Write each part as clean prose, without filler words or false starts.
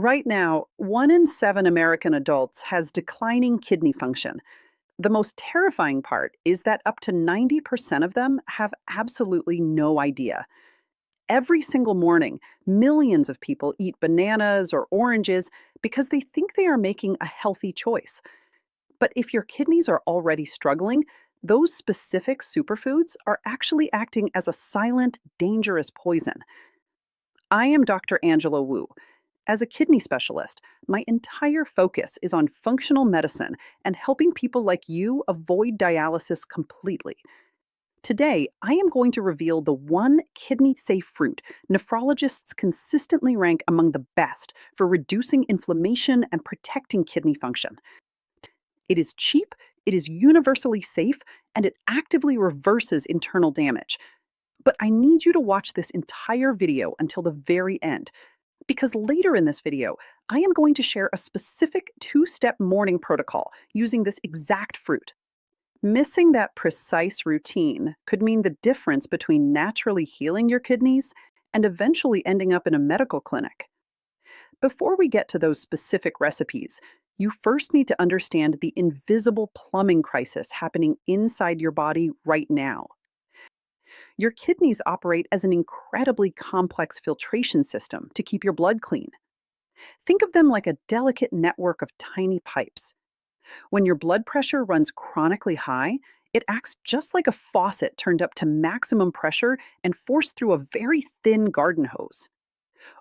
Right now, 1 in 7 American adults has declining kidney function. The most terrifying part is that up to 90% of them have absolutely no idea. Every single morning, millions of people eat bananas or oranges because they think they are making a healthy choice. But if your kidneys are already struggling, those specific superfoods are actually acting as a silent, dangerous poison. I am Dr. Angela Wu. As a kidney specialist, my entire focus is on functional medicine and helping people like you avoid dialysis completely. Today, I am going to reveal the one kidney safe fruit nephrologists consistently rank among the best for reducing inflammation and protecting kidney function. It is cheap, it is universally safe, and it actively reverses internal damage. But I need you to watch this entire video until the very end, because later in this video, I am going to share a specific 2-step morning protocol using this exact fruit. Missing that precise routine could mean the difference between naturally healing your kidneys and eventually ending up in a medical clinic. Before we get to those specific recipes, you first need to understand the invisible plumbing crisis happening inside your body right now. Your kidneys operate as an incredibly complex filtration system to keep your blood clean. Think of them like a delicate network of tiny pipes. When your blood pressure runs chronically high, it acts just like a faucet turned up to maximum pressure and forced through a very thin garden hose.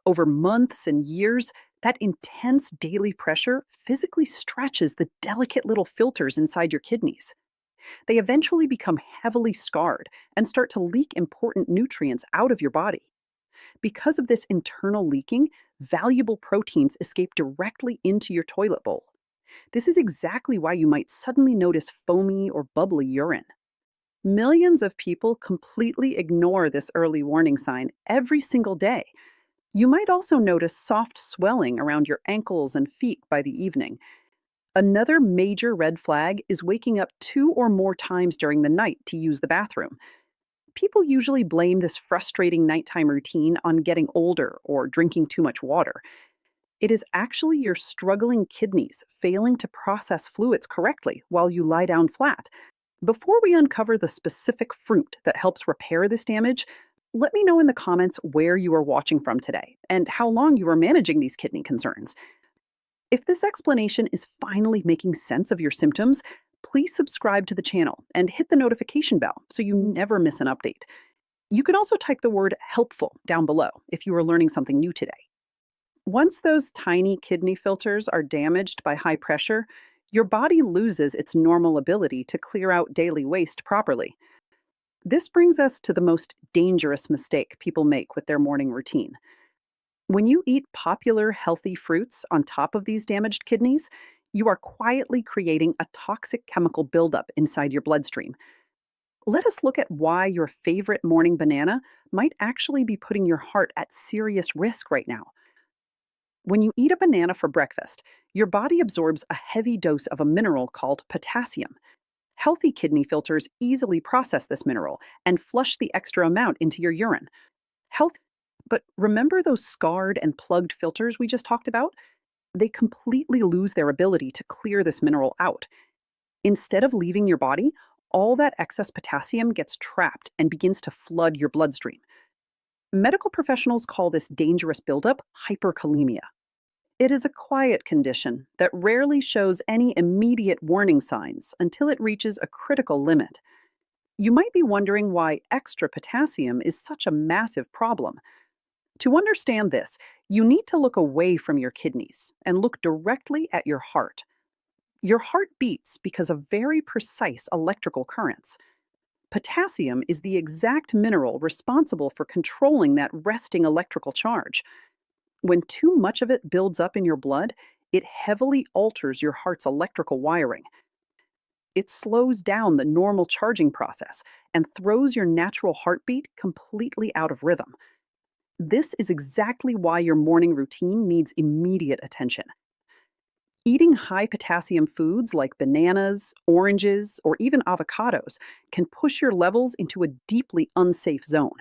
Over months and years, that intense daily pressure physically stretches the delicate little filters inside your kidneys. They eventually become heavily scarred and start to leak important nutrients out of your body. Because of this internal leaking, valuable proteins escape directly into your toilet bowl. This is exactly why you might suddenly notice foamy or bubbly urine. Millions of people completely ignore this early warning sign every single day. You might also notice soft swelling around your ankles and feet by the evening. Another major red flag is waking up 2 or more times during the night to use the bathroom. People usually blame this frustrating nighttime routine on getting older or drinking too much water. It is actually your struggling kidneys failing to process fluids correctly while you lie down flat. Before we uncover the specific fruit that helps repair this damage, let me know in the comments where you are watching from today and how long you are managing these kidney concerns. If this explanation is finally making sense of your symptoms, please subscribe to the channel and hit the notification bell so you never miss an update. You can also type the word helpful down below if you are learning something new today. Once those tiny kidney filters are damaged by high pressure, your body loses its normal ability to clear out daily waste properly. This brings us to the most dangerous mistake people make with their morning routine. When you eat popular healthy fruits on top of these damaged kidneys, you are quietly creating a toxic chemical buildup inside your bloodstream. Let us look at why your favorite morning banana might actually be putting your heart at serious risk right now. When you eat a banana for breakfast, your body absorbs a heavy dose of a mineral called potassium. Healthy kidney filters easily process this mineral and flush the extra amount into your urine. Health, but remember those scarred and plugged filters we just talked about? They completely lose their ability to clear this mineral out. Instead of leaving your body, all that excess potassium gets trapped and begins to flood your bloodstream. Medical professionals call this dangerous buildup hyperkalemia. It is a quiet condition that rarely shows any immediate warning signs until it reaches a critical limit. You might be wondering why extra potassium is such a massive problem. To understand this, you need to look away from your kidneys and look directly at your heart. Your heart beats because of very precise electrical currents. Potassium is the exact mineral responsible for controlling that resting electrical charge. When too much of it builds up in your blood, it heavily alters your heart's electrical wiring. It slows down the normal charging process and throws your natural heartbeat completely out of rhythm. This is exactly why your morning routine needs immediate attention. Eating high potassium foods like bananas, oranges, or even avocados can push your levels into a deeply unsafe zone.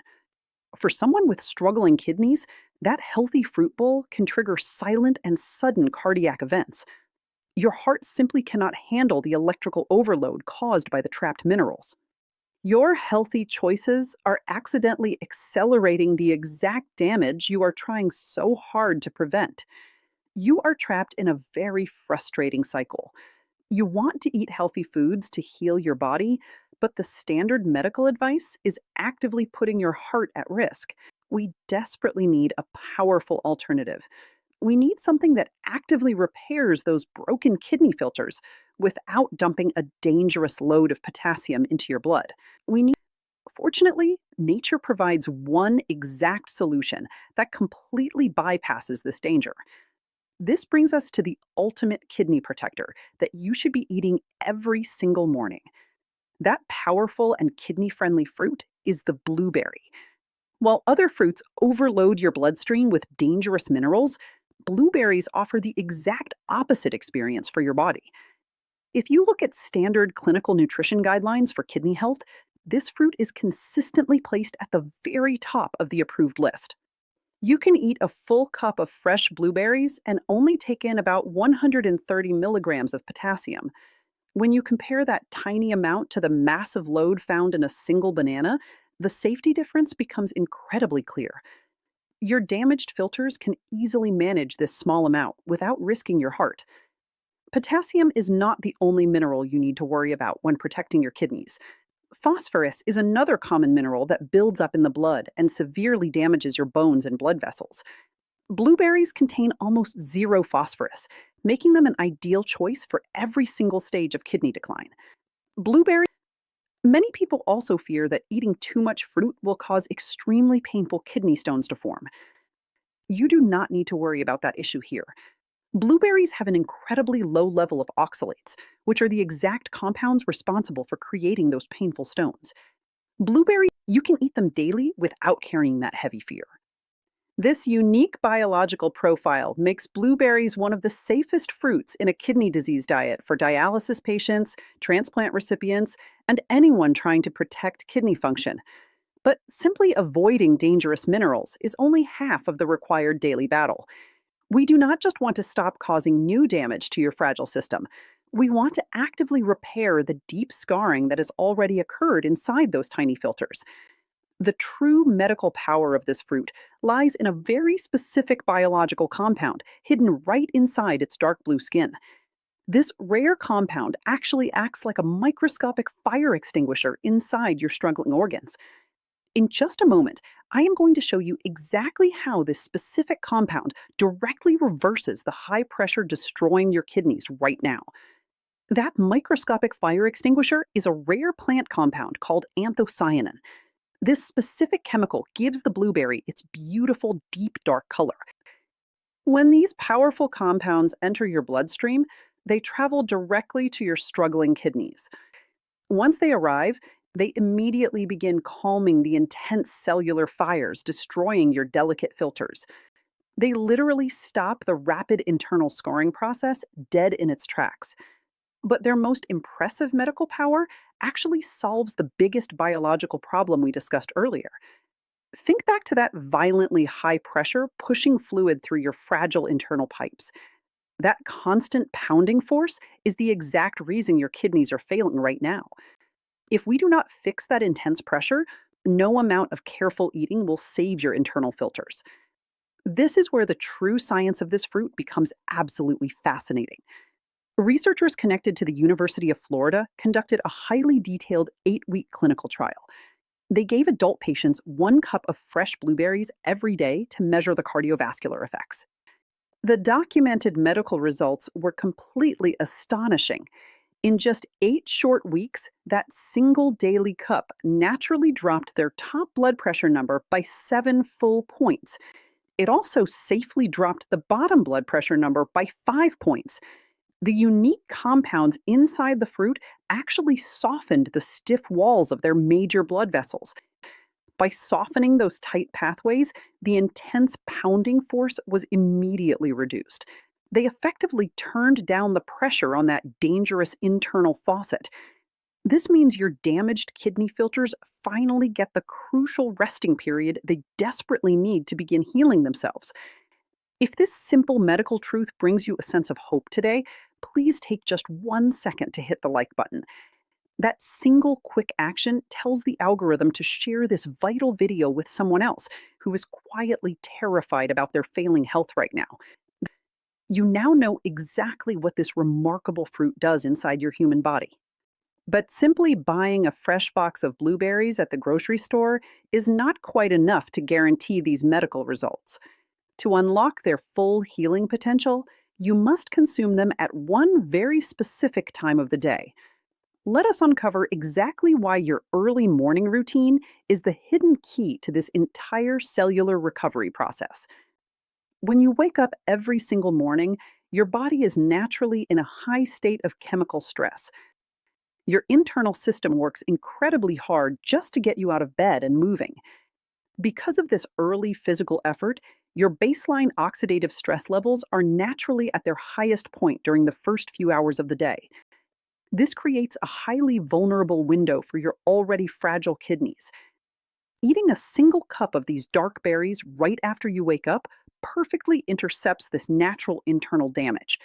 For someone with struggling kidneys, That healthy fruit bowl can trigger silent and sudden cardiac events. Your heart simply cannot handle the electrical overload caused by the trapped minerals. Your healthy choices are accidentally accelerating the exact damage you are trying so hard to prevent. You are trapped in a very frustrating cycle. You want to eat healthy foods to heal your body, but the standard medical advice is actively putting your heart at risk. We desperately need a powerful alternative. We need something that actively repairs those broken kidney filters without dumping a dangerous load of potassium into your blood. We need Fortunately, nature provides one exact solution that completely bypasses this danger. This brings us to the ultimate kidney protector that you should be eating every single morning. That powerful and kidney friendly fruit is the blueberry. While other fruits overload your bloodstream with dangerous minerals, blueberries offer the exact opposite experience for your body. If you look at standard clinical nutrition guidelines for kidney health, this fruit is consistently placed at the very top of the approved list. You can eat a full cup of fresh blueberries and only take in about 130 milligrams of potassium. When you compare that tiny amount to the massive load found in a single banana, the safety difference becomes incredibly clear. Your damaged filters can easily manage this small amount without risking your heart. Potassium is not the only mineral you need to worry about when protecting your kidneys. Phosphorus is another common mineral that builds up in the blood and severely damages your bones and blood vessels. Blueberries contain almost zero phosphorus, making them an ideal choice for every single stage of kidney decline. Blueberries Many people also fear that eating too much fruit will cause extremely painful kidney stones to form. You do not need to worry about that issue here. Blueberries have an incredibly low level of oxalates, which are the exact compounds responsible for creating those painful stones. You can eat them daily without carrying that heavy fear. This unique biological profile makes blueberries one of the safest fruits in a kidney disease diet for dialysis patients, transplant recipients, and anyone trying to protect kidney function. But simply avoiding dangerous minerals is only half of the required daily battle. We do not just want to stop causing new damage to your fragile system. We want to actively repair the deep scarring that has already occurred inside those tiny filters. The true medical power of this fruit lies in a very specific biological compound hidden right inside its dark blue skin. This rare compound actually acts like a microscopic fire extinguisher inside your struggling organs. In just a moment, I am going to show you exactly how this specific compound directly reverses the high pressure destroying your kidneys right now. That microscopic fire extinguisher is a rare plant compound called anthocyanin. This specific chemical gives the blueberry its beautiful, deep dark color. When these powerful compounds enter your bloodstream, they travel directly to your struggling kidneys. Once they arrive, they immediately begin calming the intense cellular fires, destroying your delicate filters. They literally stop the rapid internal scarring process dead in its tracks. But their most impressive medical power actually solves the biggest biological problem we discussed earlier. Think back to that violently high pressure pushing fluid through your fragile internal pipes. That constant pounding force is the exact reason your kidneys are failing right now. If we do not fix that intense pressure, no amount of careful eating will save your internal filters. This is where the true science of this fruit becomes absolutely fascinating. Researchers connected to the University of Florida conducted a highly detailed 8-week clinical trial. They gave adult patients 1 cup of fresh blueberries every day to measure the cardiovascular effects. The documented medical results were completely astonishing. In just 8 short weeks, that single daily cup naturally dropped their top blood pressure number by 7 full points. It also safely dropped the bottom blood pressure number by 5 points. The unique compounds inside the fruit actually softened the stiff walls of their major blood vessels. By softening those tight pathways, the intense pounding force was immediately reduced. They effectively turned down the pressure on that dangerous internal faucet. This means your damaged kidney filters finally get the crucial resting period they desperately need to begin healing themselves. If this simple medical truth brings you a sense of hope today, please take just 1 second to hit the like button. That single quick action tells the algorithm to share this vital video with someone else who is quietly terrified about their failing health right now. You now know exactly what this remarkable fruit does inside your human body. But simply buying a fresh box of blueberries at the grocery store is not quite enough to guarantee these medical results. To unlock their full healing potential, you must consume them at one very specific time of the day. Let us uncover exactly why your early morning routine is the hidden key to this entire cellular recovery process. When you wake up every single morning, your body is naturally in a high state of chemical stress. Your internal system works incredibly hard just to get you out of bed and moving. Because of this early physical effort, your baseline oxidative stress levels are naturally at their highest point during the first few hours of the day. This creates a highly vulnerable window for your already fragile kidneys. Eating a single cup of these dark berries right after you wake up perfectly intercepts this natural internal damage.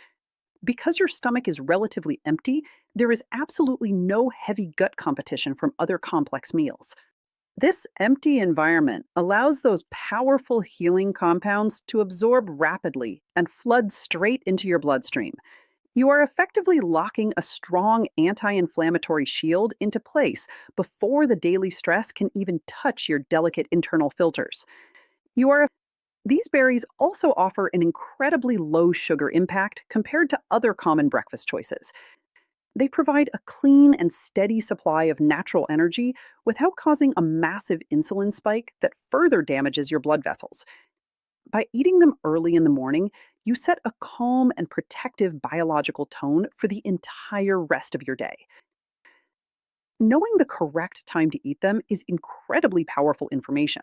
Because your stomach is relatively empty, there is absolutely no heavy gut competition from other complex meals. This empty environment allows those powerful healing compounds to absorb rapidly and flood straight into your bloodstream. You are effectively locking a strong anti inflammatory shield into place before the daily stress can even touch your delicate internal filters. You are These berries also offer an incredibly low sugar impact compared to other common breakfast choices. They provide a clean and steady supply of natural energy without causing a massive insulin spike that further damages your blood vessels. By eating them early in the morning, you set a calm and protective biological tone for the entire rest of your day. Knowing the correct time to eat them is incredibly powerful information.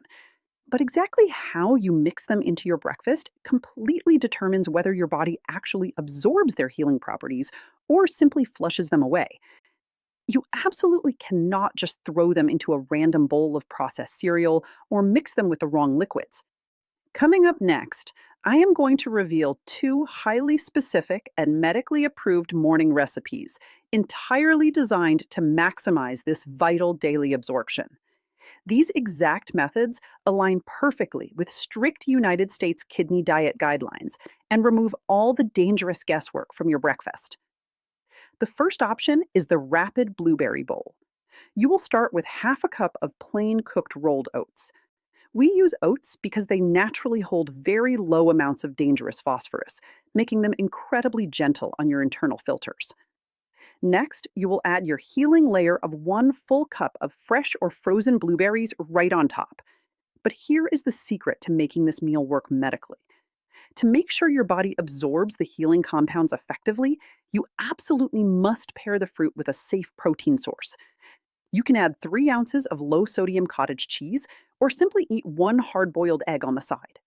But exactly how you mix them into your breakfast completely determines whether your body actually absorbs their healing properties or simply flushes them away. You absolutely cannot just throw them into a random bowl of processed cereal or mix them with the wrong liquids. Coming up next, I am going to reveal two highly specific and medically approved morning recipes entirely designed to maximize this vital daily absorption. These exact methods align perfectly with strict United States kidney diet guidelines and remove all the dangerous guesswork from your breakfast. The first option is the rapid blueberry bowl. You will start with half a cup of plain cooked rolled oats. We use oats because they naturally hold very low amounts of dangerous phosphorus, making them incredibly gentle on your internal filters. Next, you will add your healing layer of 1 full cup of fresh or frozen blueberries right on top. But here is the secret to making this meal work medically. To make sure your body absorbs the healing compounds effectively, you absolutely must pair the fruit with a safe protein source. You can add 3 ounces of low sodium cottage cheese or simply eat 1 hard-boiled egg on the side.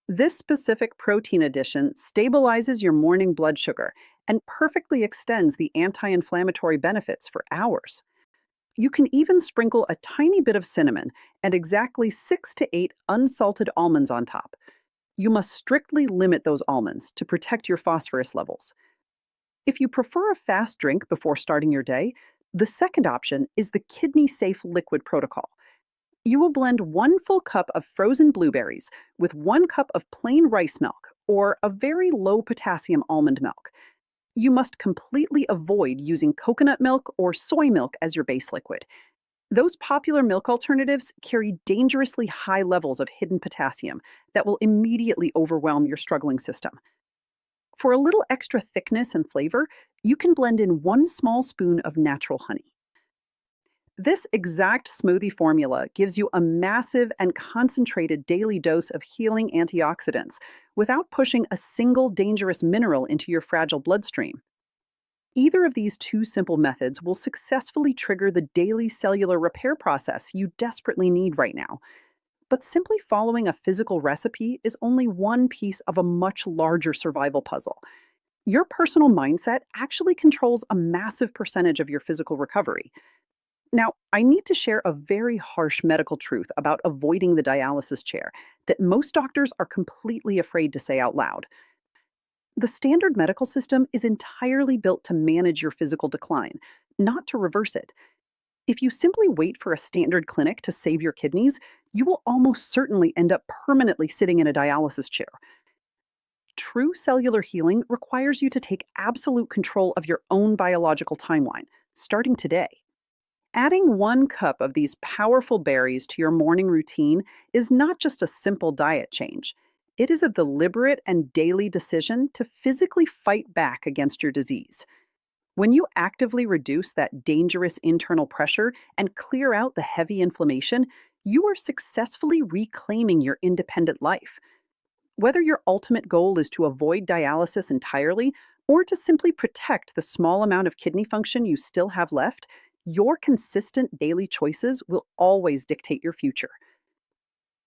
This specific protein addition stabilizes your morning blood sugar and perfectly extends the anti inflammatory benefits for hours. You can even sprinkle a tiny bit of cinnamon and exactly 6 to 8 unsalted almonds on top. You must strictly limit those almonds to protect your phosphorus levels. If you prefer a fast drink before starting your day, the second option is the kidney safe liquid protocol. You will blend 1 full cup of frozen blueberries with 1 cup of plain rice milk or a very low potassium almond milk. You must completely avoid using coconut milk or soy milk as your base liquid. Those popular milk alternatives carry dangerously high levels of hidden potassium that will immediately overwhelm your struggling system. For a little extra thickness and flavor, you can blend in 1 small spoon of natural honey. This exact smoothie formula gives you a massive and concentrated daily dose of healing antioxidants without pushing a single dangerous mineral into your fragile bloodstream. Either of these two simple methods will successfully trigger the daily cellular repair process you desperately need right now. But simply following a physical recipe is only one piece of a much larger survival puzzle. Your personal mindset actually controls a massive percentage of your physical recovery. Now, I need to share a very harsh medical truth about avoiding the dialysis chair that most doctors are completely afraid to say out loud. The standard medical system is entirely built to manage your physical decline, not to reverse it. If you simply wait for a standard clinic to save your kidneys, you will almost certainly end up permanently sitting in a dialysis chair. True cellular healing requires you to take absolute control of your own biological timeline, starting today. Adding 1 cup of these powerful berries to your morning routine is not just a simple diet change. It is a deliberate and daily decision to physically fight back against your disease. When you actively reduce that dangerous internal pressure and clear out the heavy inflammation, you are successfully reclaiming your independent life. Whether your ultimate goal is to avoid dialysis entirely or to simply protect the small amount of kidney function you still have left, your consistent daily choices will always dictate your future.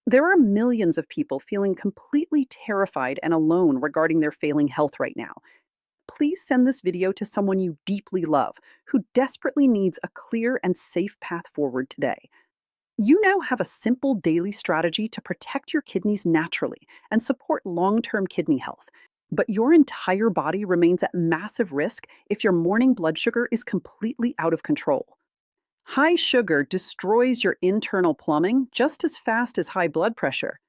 There are millions of people feeling completely terrified and alone regarding their failing health right now. Please send this video to someone you deeply love who desperately needs a clear and safe path forward today. You now have a simple daily strategy to protect your kidneys naturally and support long term kidney health. But your entire body remains at massive risk if your morning blood sugar is completely out of control. High sugar destroys your internal plumbing just as fast as high blood pressure.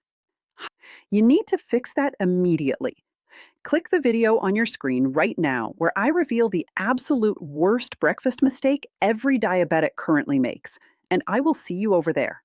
You need to fix that immediately. Click the video on your screen right now where I reveal the absolute worst breakfast mistake every diabetic currently makes, and I will see you over there.